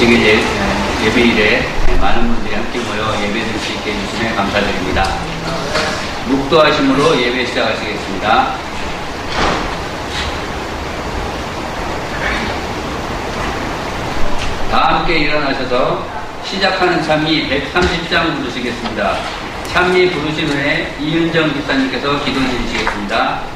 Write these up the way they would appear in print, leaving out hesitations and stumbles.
안식일 예배일에 많은 분들이 함께 모여 예배드릴 수 있게 해주시면 감사드립니다. 묵도하심으로 예배 시작하시겠습니다. 다 함께 일어나셔서 시작하는 찬미 130장 부르시겠습니다. 찬미 부르신 후에 이윤정 집사님께서 기도 드리시겠습니다.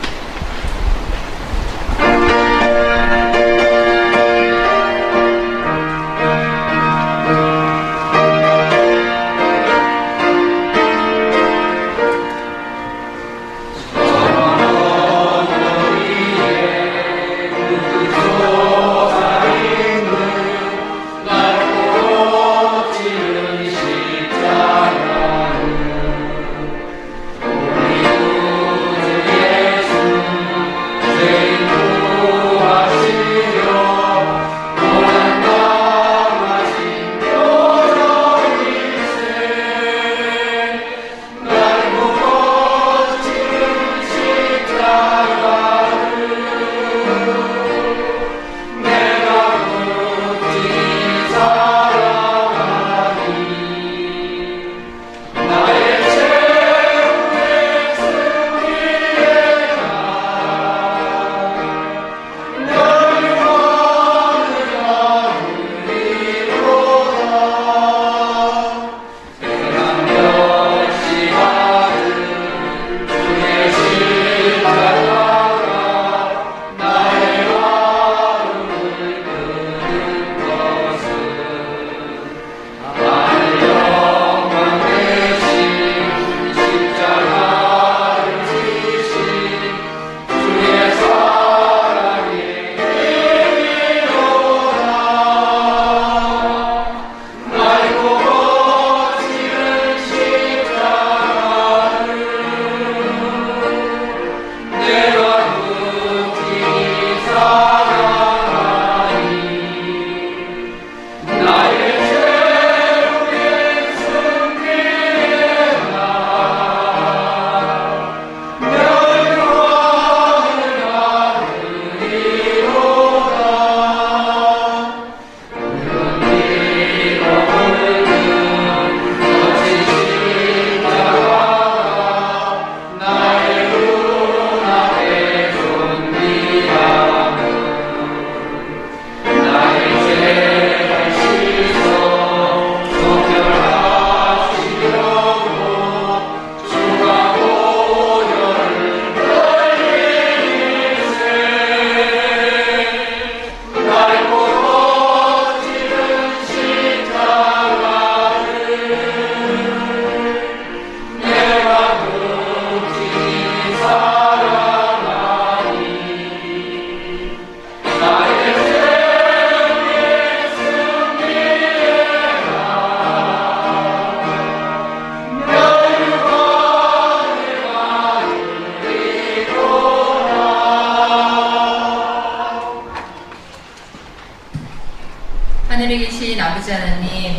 하늘에 계신 아버지 하나님,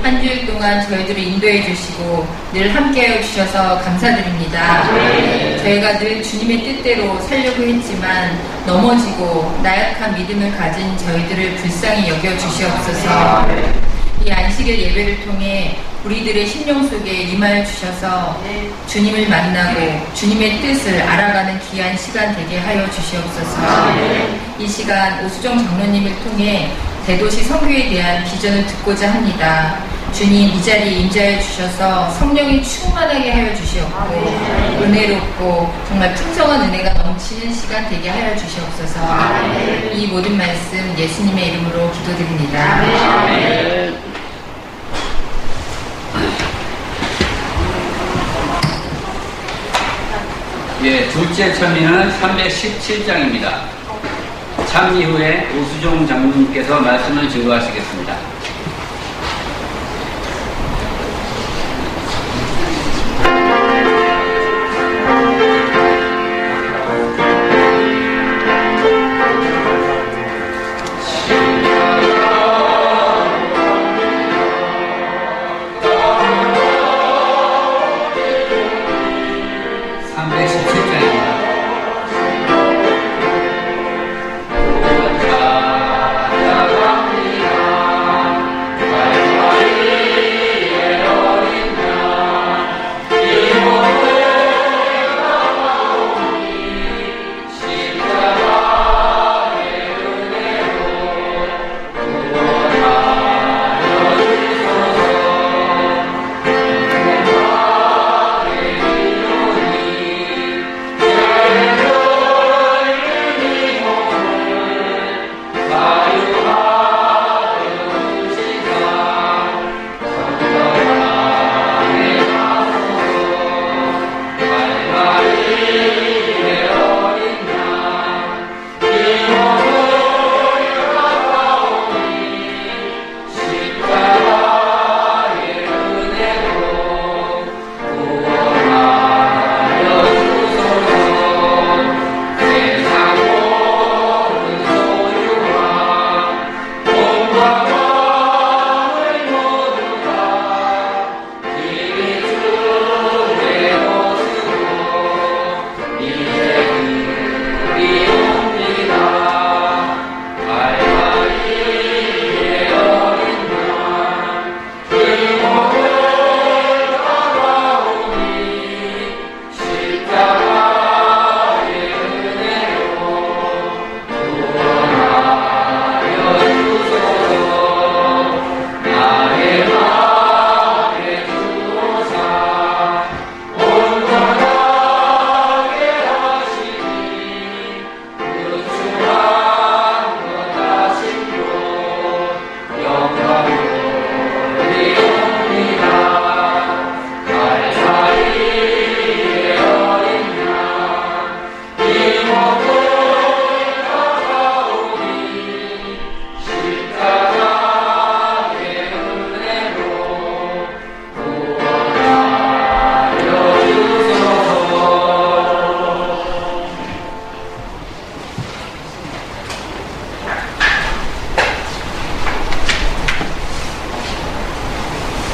한 주일 동안 저희들을 인도해 주시고 늘 함께해 주셔서 감사드립니다. 저희가 늘 주님의 뜻대로 살려고 했지만 넘어지고 나약한 믿음을 가진 저희들을 불쌍히 여겨 주시옵소서. 이 안식일 예배를 통해 우리들의 심령 속에 임하여 주셔서 주님을 만나고 주님의 뜻을 알아가는 귀한 시간 되게 하여 주시옵소서. 이 시간 오수정 장로님을 통해 대도시 선교에 대한 비전을 듣고자 합니다. 주님, 이 자리에 임재하여 주셔서 성령이 충만하게 하여 주시옵고 은혜롭고 정말 풍성한 은혜가 넘치는 시간 되게 하여 주시옵소서. 이 모든 말씀 예수님의 이름으로 기도드립니다. 예, 둘째 찬미는 317장입니다. 찬미 후에 오수종 장로님께서 말씀을 증거하시겠습니다.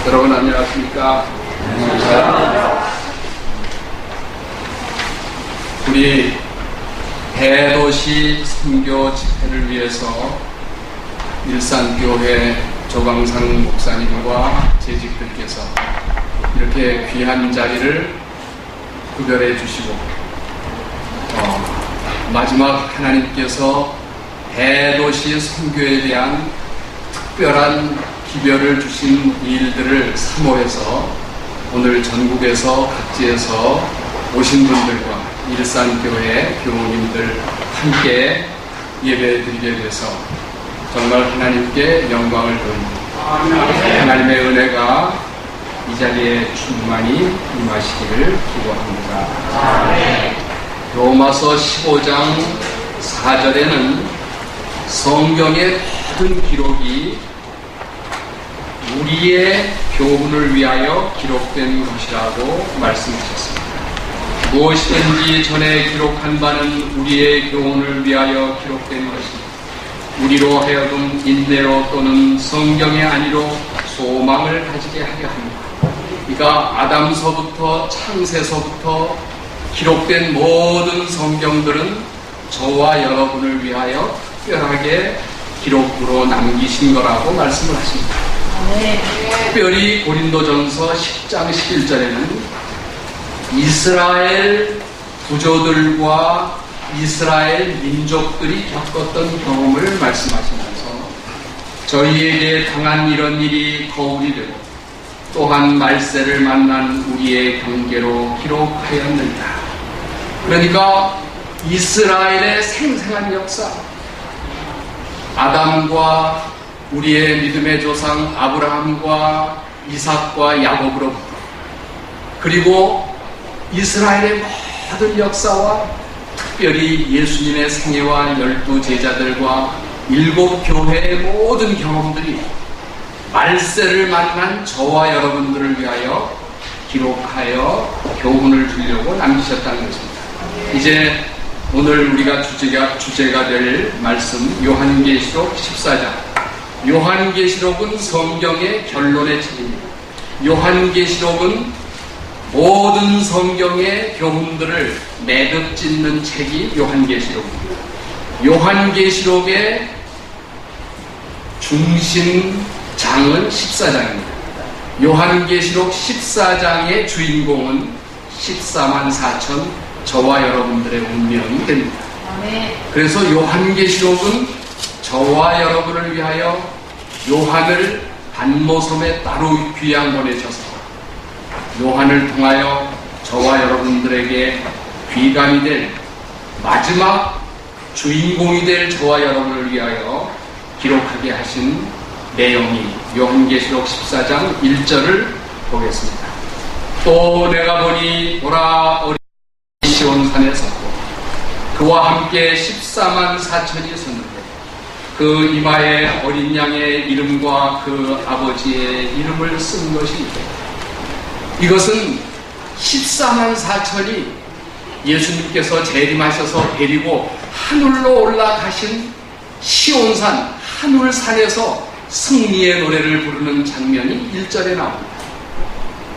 여러분 안녕하십니까? 우리 대도시 선교 집회를 위해서 일산교회 조광상 목사님과 재직들께서 이렇게 귀한 자리를 구별해 주시고 마지막 하나님께서 대도시 선교에 대한 특별한 기별을 주신 일들을 사모해서 오늘 전국에서 각지에서 오신 분들과 일산교회 교우님들 함께 예배드리게 돼서 정말 하나님께 영광을 돌립니다. 하나님의 은혜가 이 자리에 충만히 임하시기를 기도합니다. 로마서 15장 4절에는 성경의 모든 기록이 우리의 교훈을 위하여 기록된 것이라고 말씀하셨습니다. 무엇이든지 전에 기록한 바는 우리의 교훈을 위하여 기록된 것입니다. 우리로 하여금 인내로 또는 성경의 안위로 소망을 가지게 하려 합니다. 그러니까 아담서부터 창세서부터 기록된 모든 성경들은 저와 여러분을 위하여 특별하게 기록으로 남기신 거라고 말씀을 하십니다. 특별히 고린도전서 10장 11절에는 이스라엘 부조들과 이스라엘 민족들이 겪었던 경험을 말씀하시면서 저희에게 당한 이런 일이 거울이 되고 또한 말세를 만난 우리의 경계로 기록하였느니라. 그러니까 이스라엘의 생생한 역사, 아담과 우리의 믿음의 조상 아브라함과 이삭과 야곱으로부터, 그리고 이스라엘의 모든 역사와 특별히 예수님의 생애와 12 제자들과 7 교회의 모든 경험들이 말세를 만난 저와 여러분들을 위하여 기록하여 교훈을 주려고 남기셨다는 것입니다. 이제 오늘 우리가 주제가 될 말씀 요한계시록 14장. 요한계시록은 성경의 결론의 책입니다. 요한계시록은 모든 성경의 교훈들을 매듭 짓는 책이 요한계시록입니다. 요한계시록의 중심장은 14장입니다. 요한계시록 14장의 주인공은 14만 4천 저와 여러분들의 운명이 됩니다. 그래서 요한계시록은 저와 여러분을 위하여 요한을 반모섬에 따로 귀양 보내셔서 요한을 통하여 저와 여러분들에게 귀감이 될 마지막 주인공이 될 저와 여러분을 위하여 기록하게 하신 내용이 요한계시록 14장 1절을 보겠습니다. 또 내가 보니 보라 어린 시온산에 섰고 그와 함께 14만 4천이 섰는데 그 이마에 어린 양의 이름과 그 아버지의 이름을 쓴 것이 있다. 이것은 14만 4천이 예수님께서 재림하셔서 데리고 하늘로 올라가신 시온산 하늘산에서 승리의 노래를 부르는 장면이 1절에 나옵니다.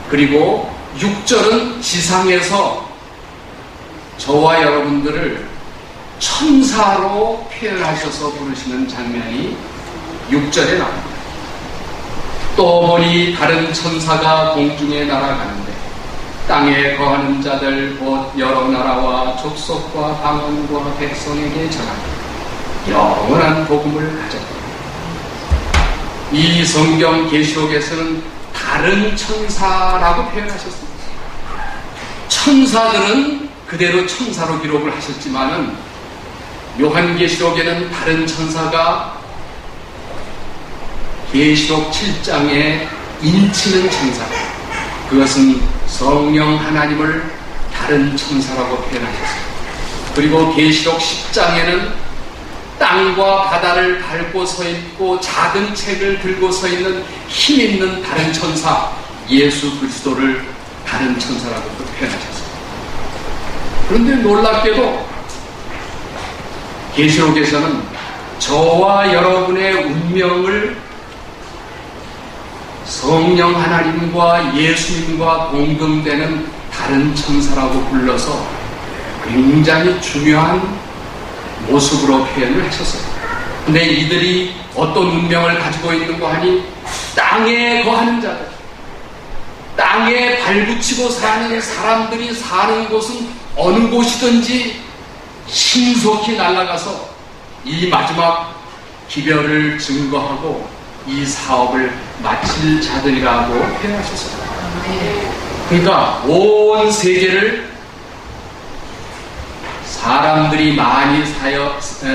그리고 6절은 지상에서 저와 여러분들을 천사로 표현하셔서 부르시는 장면이 6절에 나옵니다. 또 보니 다른 천사가 공중에 날아가는데 땅에 거하는 자들 곧 여러 나라와 족속과 방언과 백성에게 전하니 영원한 복음을 가졌다. 이 성경 계시록에서는 다른 천사라고 표현하셨습니다. 천사들은 그대로 천사로 기록을 하셨지만은 요한계시록에는 다른 천사가 계시록 7장에 인치는 천사, 그것은 성령 하나님을 다른 천사라고 표현하셨습니다. 그리고 계시록 10장에는 땅과 바다를 밟고 서 있고 작은 책을 들고 서 있는 힘 있는 다른 천사 예수 그리스도를 다른 천사라고 또 표현하셨습니다. 그런데 놀랍게도 계시록에서는 저와 여러분의 운명을 성령 하나님과 예수님과 동등되는 다른 천사라고 불러서 굉장히 중요한 모습으로 표현을 하셨어요. 근데 이들이 어떤 운명을 가지고 있는고 하니 땅에 거하는 자들, 땅에 발붙이고 사는 사람들이 사는 곳은 어느 곳이든지 신속히 날아가서 이 마지막 기별을 증거하고 이 사업을 마칠 자들이라고 표현하셨습니다. 그러니까 온 세계를 사람들이 많이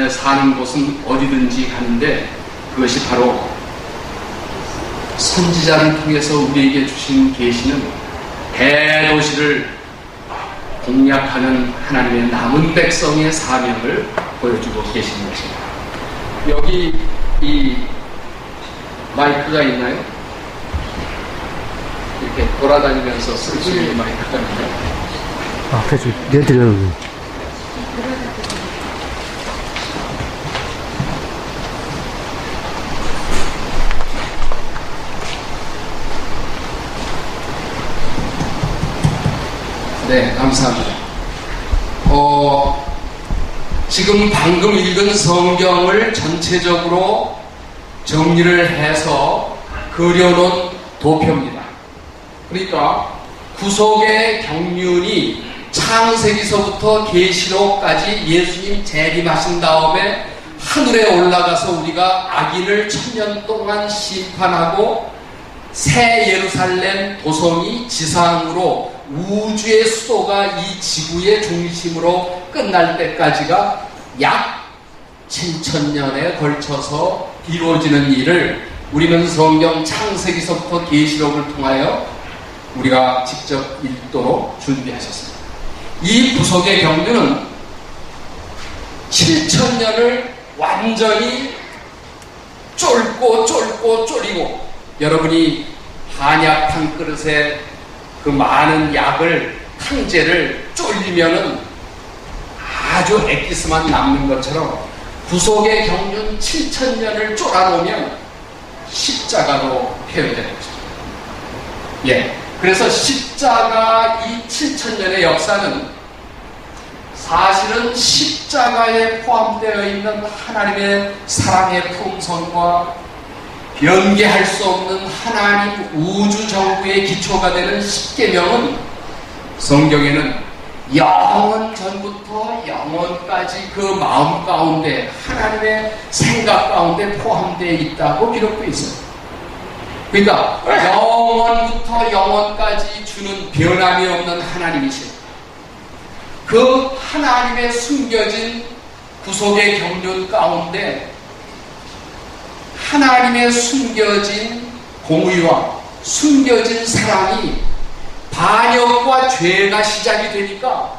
사는 곳은 어디든지 가는데 그것이 바로 선지자를 통해서 우리에게 주신 계시는 대도시를 공략하는 하나님의 남은 백성의 사명을 보여주고 계시는 것입니다. 여기 이 마이크가 있나요? 이렇게 돌아다니면서 쓸 수 있는 마이크가 있나요? 앞에 좀 내드려요. 네, 감사합니다. 지금 방금 읽은 성경을 전체적으로 정리를 해서 그려놓은 도표입니다. 그러니까 구속의 경륜이 창세기서부터 계시록까지 예수님 재림하신 다음에 하늘에 올라가서 우리가 악인을 1000년 동안 심판하고 새 예루살렘 도성이 지상으로 우주의 수도가 이 지구의 중심으로 끝날 때까지가 약 7000년에 걸쳐서 이루어지는 일을 우리는 성경 창세기서부터 계시록을 통하여 우리가 직접 읽도록 준비하셨습니다. 이 구속의 경륜은 7000년을 완전히 쫄고 졸이고 여러분이 한약 한 그릇에 그 많은 약을 탕제를 쫄리면은 아주 엑기스만 남는 것처럼 구속의 경륜 7000년을 쫄아놓으면 십자가로 표현되는 거죠. 예. 그래서 십자가 이 7000년의 역사는 사실은 십자가에 포함되어 있는 하나님의 사랑의 풍성과 변개할 수 없는 하나님 우주 정부의 기초가 되는 십계명은 성경에는 영원 전부터 영원까지 그 마음 가운데 하나님의 생각 가운데 포함되어 있다고 기록되어 있어요. 그러니까 영원부터 영원까지 주는 변함이 없는 하나님이시죠. 그 하나님의 숨겨진 구속의 경륜 가운데 하나님의 숨겨진 공의와 숨겨진 사랑이 반역과 죄가 시작이 되니까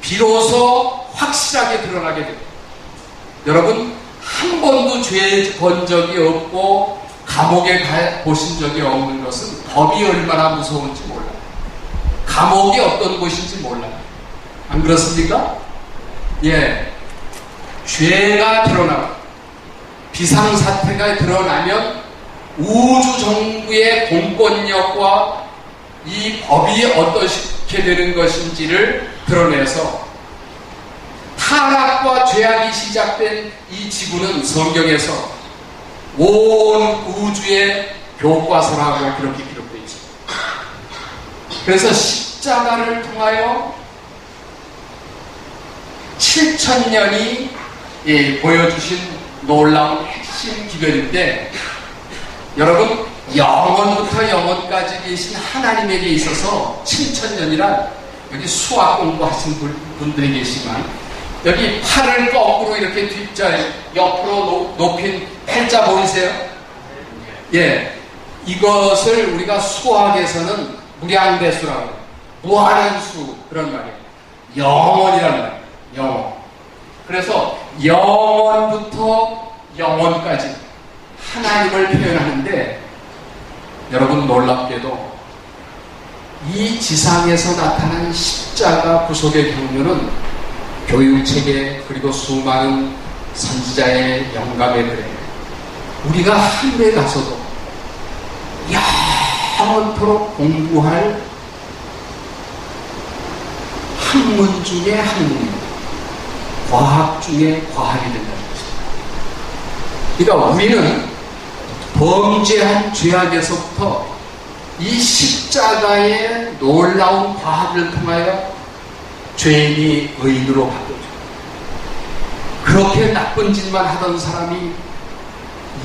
비로소 확실하게 드러나게 됩니다. 여러분 한 번도 죄 본 적이 없고 감옥에 보신 적이 없는 것은 법이 얼마나 무서운지 몰라요. 감옥이 어떤 곳인지 몰라요. 안 그렇습니까? 예, 죄가 드러나고 비상사태가 드러나면 우주 정부의 공권력과 이 법이 어떻게 되는 것인지를 드러내서 타락과 죄악이 시작된 이 지구는 성경에서 온 우주의 교과서라고 그렇게 기록되어 있습니다. 그래서 십자가를 통하여 7000년이 보여주신 놀라운 핵심 기별인데 여러분 영원부터 영원까지 계신 하나님에게 있어서 7000년이란 여기 수학 공부하신 분들이 계시지만 여기 팔을 거꾸로 이렇게 옆으로 높인 팔자 보이세요? 예, 이것을 우리가 수학에서는 무량대수라고 해요. 무한한 수 그런 말이에요. 영원이라는 말이에요. 영원. 그래서 영원부터 영원까지 하나님을 표현하는데 여러분 놀랍게도 이 지상에서 나타난 십자가 구속의 경륜은 교육체계 그리고 수많은 선지자의 영감에 그래 우리가 하늘에 가서도 영원토록 공부할 학문 중에 학문입니다. 과학 중에 과학이 된다는 것입니다. 그러니까 우리는 범죄한 죄악에서부터 이 십자가의 놀라운 과학을 통하여 죄인이 의인으로 바뀌어져요. 그렇게 나쁜 짓만 하던 사람이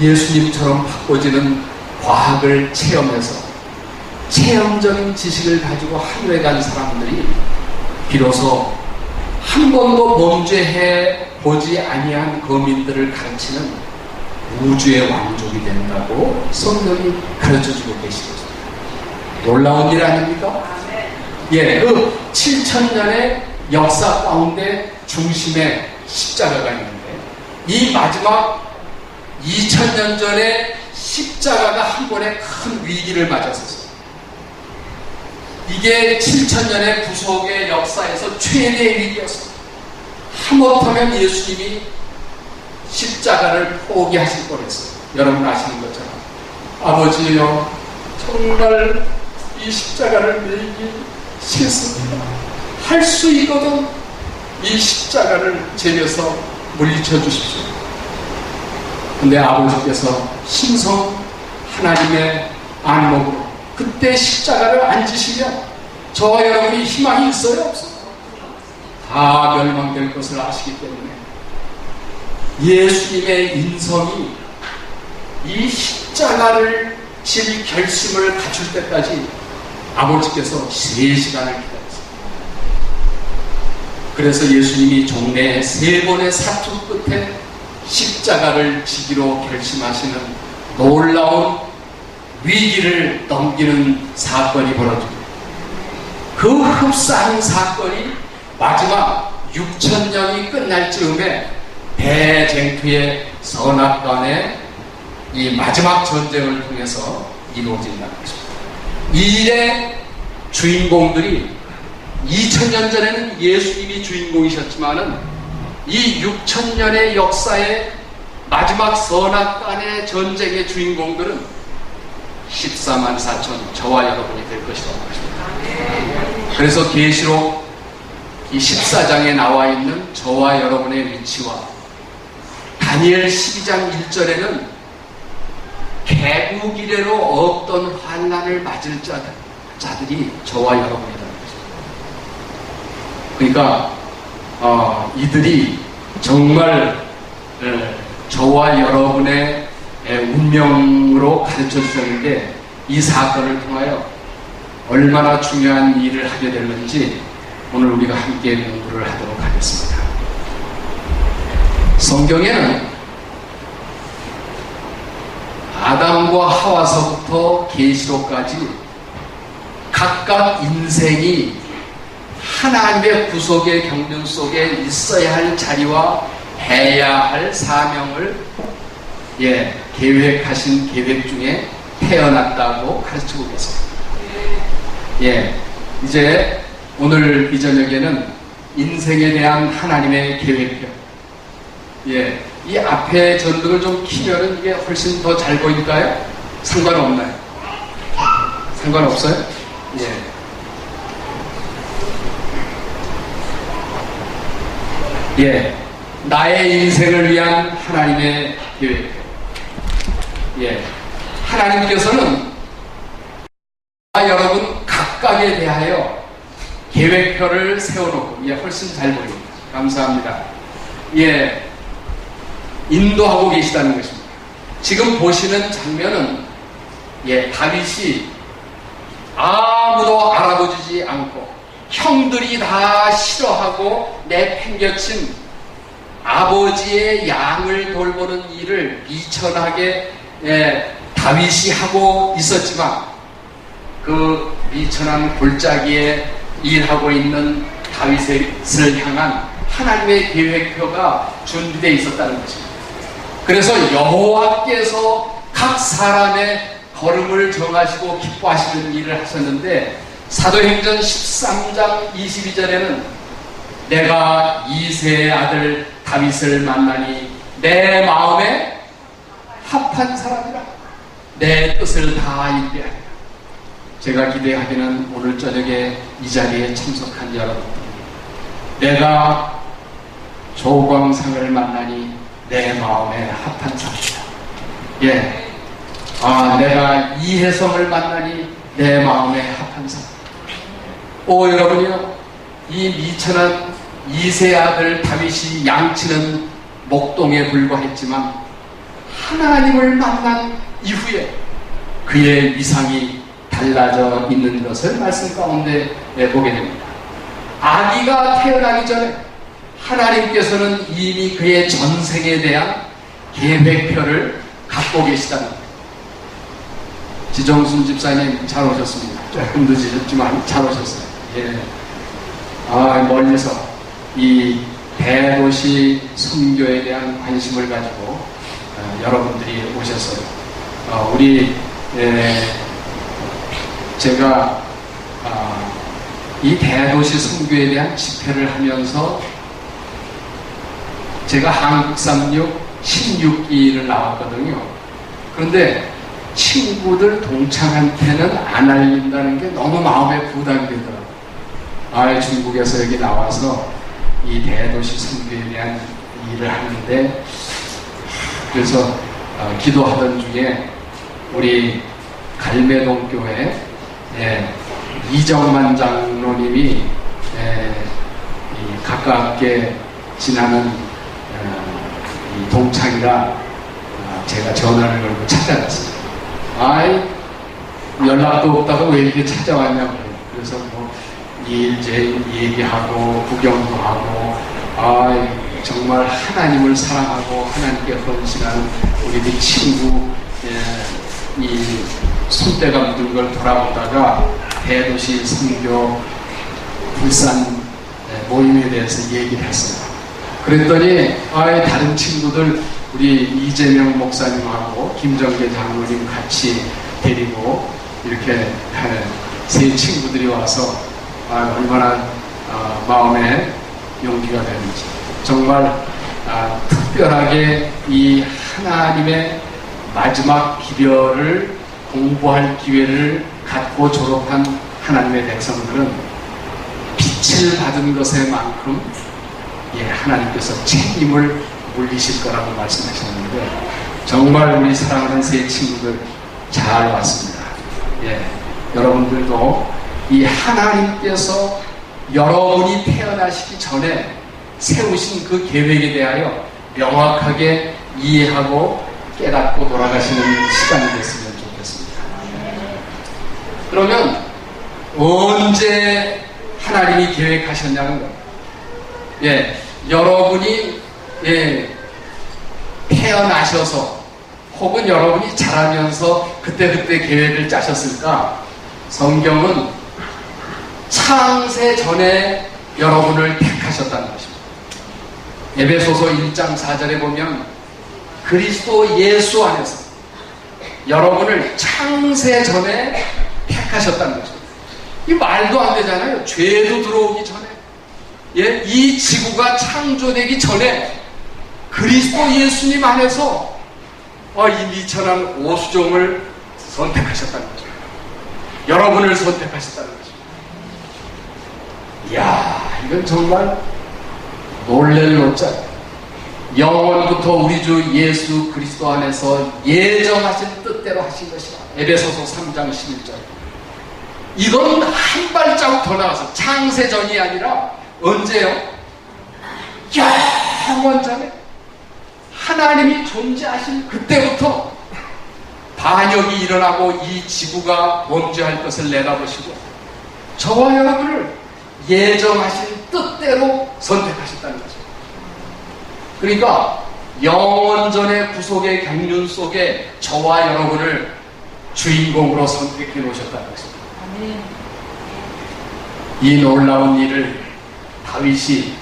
예수님처럼 바꿔지는 과학을 체험해서 체험적인 지식을 가지고 하늘에 간 사람들이 비로소 한 번도 범죄해 보지 아니한 거민들을 가르치는 우주의 왕족이 된다고 성경이 가르쳐주고 계시거든요. 놀라운 일 아닙니까? 예, 그 7,000년의 역사 가운데 중심에 십자가가 있는데 이 마지막 2,000년 전에 십자가가 한 번에 큰 위기를 맞았었어요. 이게 7,000년의 구속의 역사에서 최대의 위기였어요. 하마터면 예수님이 십자가를 포기하실 뻔했어요. 여러분 아시는 것처럼 아버지여 정말 이 십자가를 매기 싫습니다. 할 수 있거든 이 십자가를 제려서 물리쳐 주십시오. 근데 아버지께서 신성 하나님의 안목으로 그때 십자가를 안 지시면 저와 여러분이 희망이 있어요? 없어요? 다 멸망될 것을 아시기 때문에 예수님의 인성이 이 십자가를 질 결심을 갖출 때까지 아버지께서 3시간을 기다렸어요. 그래서 예수님이 종래에 3번의 사투 끝에 십자가를 지기로 결심하시는 놀라운 위기를 넘기는 사건이 벌어집니다. 그 흡사한 사건이 마지막 6,000년이 끝날 즈음에 대쟁투의 선악간의 이 마지막 전쟁을 통해서 이루어진다는 것입니다. 이 일의 주인공들이 2000년 전에는 예수님이 주인공이셨지만은 이 6000년의 역사의 마지막 선악간의 전쟁의 주인공들은 14만 4천 저와 여러분이 될 것이라고 하십니다. 그래서 계시록 이 14장에 나와 있는 저와 여러분의 위치와 다니엘 12장 1절에는 개국 이래로 없던 환난을 맞을 자들이 저와 여러분이라는 것입니다. 그러니까 이들이 정말 저와 여러분의 운명으로 가르쳐 주셨는데 이 사건을 통하여 얼마나 중요한 일을 하게 됐는지 오늘 우리가 함께 공부를 하도록 하겠습니다. 성경에는 아담과 하와서부터 계시록까지 각각 인생이 하나님의 구속의 경륜 속에 있어야 할 자리와 해야 할 사명을 계획하신 계획 중에 태어났다고 가르치고 계십니다. 이제 오늘 이 저녁에는 인생에 대한 하나님의 계획표. 이 앞에 전등을 좀 키면은 이게 훨씬 더 잘 보일까요? 상관없나요? 상관없어요? 나의 인생을 위한 하나님의 계획표. 하나님께서는 여러분 각각에 대하여 계획표를 세워놓고, 훨씬 잘 보입니다. 감사합니다. 인도하고 계시다는 것입니다. 지금 보시는 장면은, 다윗이 아무도 알아보지 않고, 형들이 다 싫어하고 내팽겨친 아버지의 양을 돌보는 일을 미천하게 다윗이 하고 있었지만, 그 미천한 골짜기에 일하고 있는 다윗을 향한 하나님의 계획표가 준비되어 있었다는 것입니다. 그래서 여호와께서 각 사람의 걸음을 정하시고 기뻐하시는 일을 하셨는데, 사도행전 13장 22절에는 내가 이새의 아들 다윗을 만나니 내 마음에 합한 사람이라 내 뜻을 다 인내하리라. 제가 기대하기는 오늘 저녁에 이 자리에 참석한 여러분, 내가 조광상을 만나니 내 마음에 합한 사람이다. 예. 내가 이혜성을 만나니 내 마음에 합한 사람. 여러분이요, 이 미천한 이세 아들 다윗이 양치는 목동에 불과했지만 하나님을 만난 이후에 그의 위상이 달라져 있는 것을 말씀 가운데 보게 됩니다. 아기가 태어나기 전에 하나님께서는 이미 그의 전생에 대한 계획표를 갖고 계시다는 거예요. 지정순 집사님 잘 오셨습니다. 조금 늦으셨지만 잘 오셨어요. 예. 멀리서 이 대도시 선교에 대한 관심을 가지고 여러분들이 오셨어요. 제가 이 대도시 선교에 대한 집회를 하면서 제가 한국36 16기를 나왔거든요. 그런데 친구들 동창한테는 안 알린다는 게 너무 마음에 부담이 되더라고요. 중국에서 여기 나와서 이 대도시 선교에 대한 일을 하는데, 그래서 기도하던 중에 우리 갈매동 교회 이정만 장로님이 이 가깝게 지나는 이 동창이라 제가 전화를 걸고 찾아갔어요. 연락도 없다가 왜 이렇게 찾아왔냐고. 그래서 일제일 얘기하고 구경도 하고 정말 하나님을 사랑하고 하나님께 헌신하는 우리 친구 이 손때가 묻은 걸 돌아보다가 대도시 선교 불산 모임에 대해서 얘기를 했어요. 그랬더니 다른 친구들 우리 이재명 목사님하고 김정계 장로님 같이 데리고 이렇게 세 친구들이 와서 얼마나 마음에 용기가 되는지, 정말 특별하게 이 하나님의 마지막 기별을 공부할 기회를 갖고 졸업한 하나님의 백성들은 빛을 받은 것에만큼 하나님께서 책임을 물리실 거라고 말씀하셨는데, 정말 우리 사랑하는 세 친구들 잘 왔습니다. 여러분들도 이 하나님께서 여러분이 태어나시기 전에 세우신 그 계획에 대하여 명확하게 이해하고 깨닫고 돌아가시는 시간이 됐으면 좋겠습니다. 그러면 언제 하나님이 계획하셨냐는 거예요. 여러분이 태어나셔서 혹은 여러분이 자라면서 그때그때 계획을 짜셨을까? 성경은 창세 전에 여러분을 택하셨다는 것입니다. 에베소서 1장 4절에 보면 그리스도 예수 안에서 여러분을 창세 전에 택하셨다는 것입니다. 이 말도 안 되잖아요. 죄도 들어오기 전에, 이 지구가 창조되기 전에 그리스도 예수님 안에서 이 미천한 오수종을 선택하셨다는 거죠. 여러분을 선택하셨다는 거죠. 이야, 이건 정말 놀랄 노자. 영원부터 우리 주 예수 그리스도 안에서 예정하신 뜻대로 하신 것이라. 에베소서 3장 11절. 이건 한 발자국 더 나가서 창세전이 아니라 언제요? 영원 전에 하나님이 존재하신 그때부터 반역이 일어나고 이 지구가 범죄할 것을 내다보시고 저와 여러분을 예정하신 뜻대로 선택하셨다는 거죠. 그러니까 영원전의 구속의 경륜 속에 저와 여러분을 주인공으로 선택해 놓으셨다는 것입니다. 이 놀라운 일을 다윗이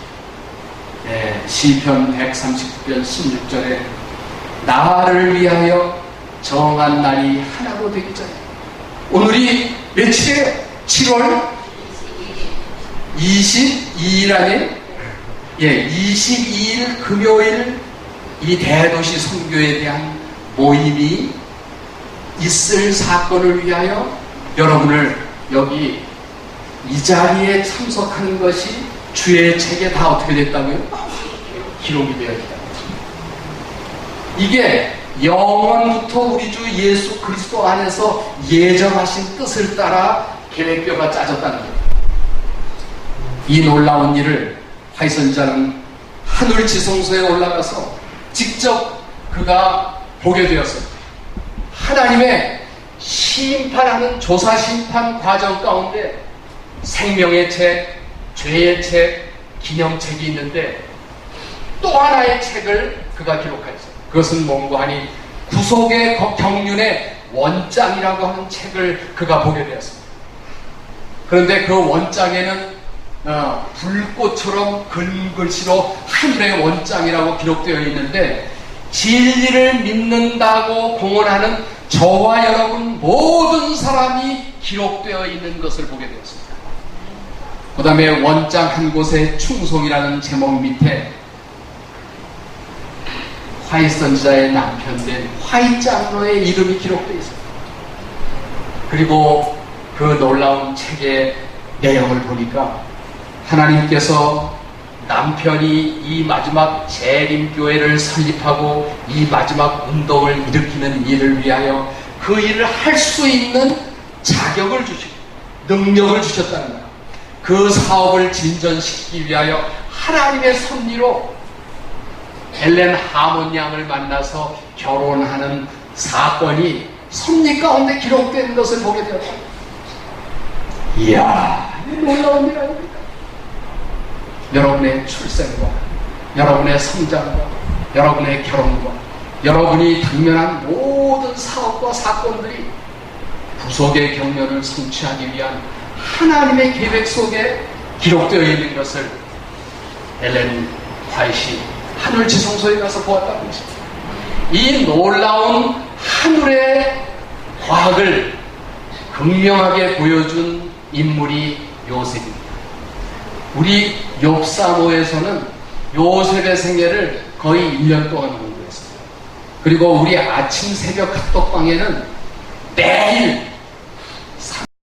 시편 139편 16절에 나를 위하여 정한 날이 하나도 되기 전에, 오늘이 며칠이에요? 7월 22일 아니에요? 22일 금요일 이 대도시 선교에 대한 모임이 있을 사건을 위하여 여러분을 여기 이 자리에 참석하는 것이 주의 책에 다 어떻게 됐다고요? 기록이 되어 있다. 이게 영원부터 우리 주 예수 그리스도 안에서 예정하신 뜻을 따라 계획표가 짜졌다는 거예요. 이 놀라운 일을 화이선자는 하늘 지성소에 올라가서 직접 그가 보게 되었습니다. 하나님의 심판하는 조사 심판 과정 가운데 생명의 책, 죄의 책, 기념책이 있는데 또 하나의 책을 그가 기록하였어요. 그것은 뭔가 하니 구속의 경륜의 원장이라고 하는 책을 그가 보게 되었습니다. 그런데 그 원장에는 불꽃처럼 글씨로 하늘의 원장이라고 기록되어 있는데 진리를 믿는다고 공언하는 저와 여러분 모든 사람이 기록되어 있는 것을 보게 되었습니다. 그 다음에 원장 한 곳에 충성이라는 제목 밑에 화이 선지자의 남편된 화이 장로의 이름이 기록되어 있습니다. 그리고 그 놀라운 책의 내용을 보니까 하나님께서 남편이 이 마지막 재림교회를 설립하고 이 마지막 운동을 일으키는 일을 위하여 그 일을 할 수 있는 자격을 주시고 능력을 주셨다는 거예요. 그 사업을 진전시키기 위하여 하나님의 섭리로 헬렌 하몬 양을 만나서 결혼하는 사건이 섭리 가운데 기록된 것을 보게 되었다. 이야, 이 놀라운 일 아닙니까? 여러분의 출생과 여러분의 성장과 여러분의 결혼과 여러분이 당면한 모든 사업과 사건들이 구속의 경륜을 성취하기 위한 하나님의 계획 속에 기록되어 있는 것을 엘렌 화이트이 하늘 지성소에 가서 보았다는 것입니다. 이 놀라운 하늘의 과학을 극명하게 보여준 인물이 요셉입니다. 우리 욥사모에서는 요셉의 생애를 거의 1년 동안 공부했습니다. 그리고 우리 아침 새벽 학덕방에는 매일